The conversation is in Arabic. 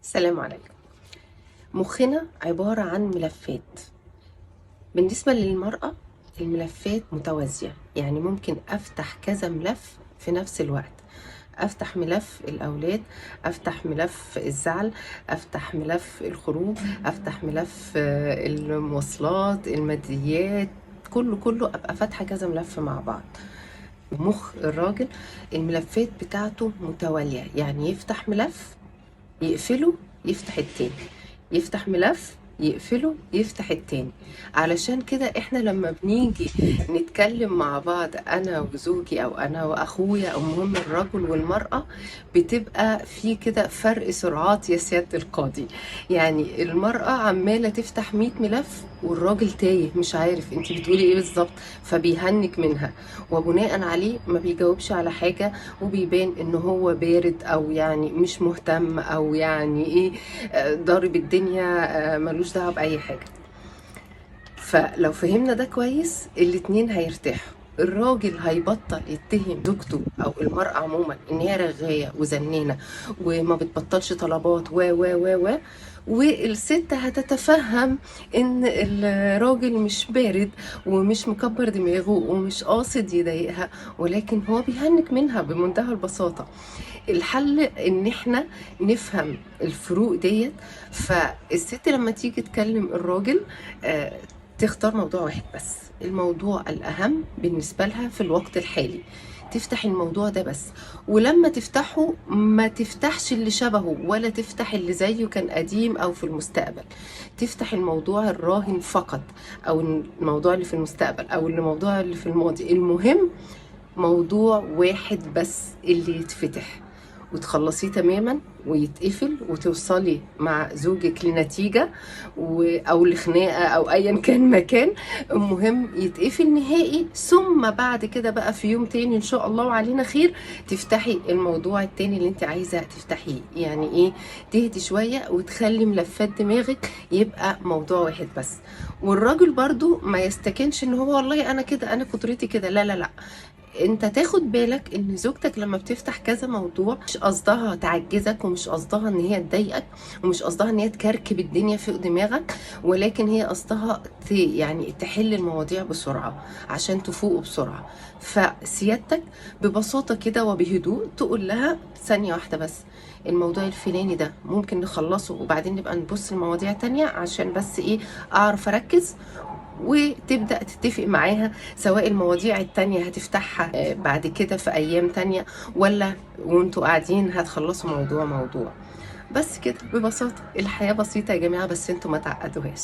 السلام عليكم. مخنا عبارة عن ملفات. بالنسبة للمرأة الملفات متوازية، يعني ممكن أفتح كذا ملف في نفس الوقت. أفتح ملف الأولاد، أفتح ملف الزعل، أفتح ملف الخروج، أفتح ملف المواصلات، الماديات، كله أبقى فاتحة كذا ملف مع بعض. مخ الراجل الملفات بتاعته متوالية، يعني يفتح ملف يقفله يفتح التاني، يفتح ملف يقفله يفتح التاني. علشان كده احنا لما بنيجي نتكلم مع بعض انا وزوجي او انا واخويا او مهم الرجل والمرأة، بتبقى في كده فرق سرعات يا سيادة القاضي. يعني المرأة عمالة تفتح 100 ملف والراجل تايه مش عارف انت بتقولي ايه بالظبط، فبيهنك منها وبناء عليه ما بيجاوبش على حاجة، وبيبان ان هو بارد او يعني مش مهتم او يعني ايه، ضارب الدنيا، ملوش دعوه باي حاجه. فلو فهمنا ده كويس الاتنين هيرتاحوا. الراجل هيبطل يتهم زوجته او المرأة عموما ان هي رغاية وزنانة وما بتبطلش طلبات و والست هتتفهم ان الراجل مش بارد ومش مكبر دماغه ومش قاصد يضايقها، ولكن هو بيهنك منها بمنتهى البساطة. الحل ان احنا نفهم الفروق ديت. فالست لما تيجي تكلم الراجل تختار موضوع واحد بس، الموضوع الأهم بالنسبة لها في الوقت الحالي، تفتح الموضوع ده بس. ولما تفتحه ما تفتحش اللي شبهه ولا تفتح اللي زيه كان قديم أو في المستقبل، تفتح الموضوع الراهن فقط، أو الموضوع اللي في المستقبل أو الموضوع اللي في الماضي. المهم موضوع واحد بس اللي يتفتح وتخلصيه تماما ويتقفل وتوصلي مع زوجك لنتيجة او لخناقة او ايا كان مكان. المهم يتقفل نهائي، ثم بعد كده بقى في يوم تاني ان شاء الله وعلينا خير تفتحي الموضوع التاني اللي انت عايزة تفتحيه. يعني ايه؟ تهدي شوية وتخلي ملفات دماغك يبقى موضوع واحد بس. والراجل برضو ما يستكنش ان هو والله انا كده انا قدرتي كده، لا لا لا، انت تاخد بالك ان زوجتك لما بتفتح كذا موضوع مش قصدها تعجزك ومش قصدها ان هي تضايقك ومش قصدها ان هي تكركب الدنيا فوق دماغك، ولكن هي قصدها يعني تحل المواضيع بسرعة عشان تفوقوا بسرعة. فسيادتك ببساطة كده وبهدوء تقول لها ثانية واحدة بس، الموضوع الفلاني ده ممكن نخلصه وبعدين نبقى نبص لمواضيع تانية عشان بس ايه اعرف اركز. وتبدأ تتفق معاها سواء المواضيع التانية هتفتحها بعد كده في أيام تانية، ولا وانتوا قاعدين هتخلصوا موضوع. بس كده ببساطة. الحياة بسيطة يا جماعة، بس انتوا ما تعقدوهاش.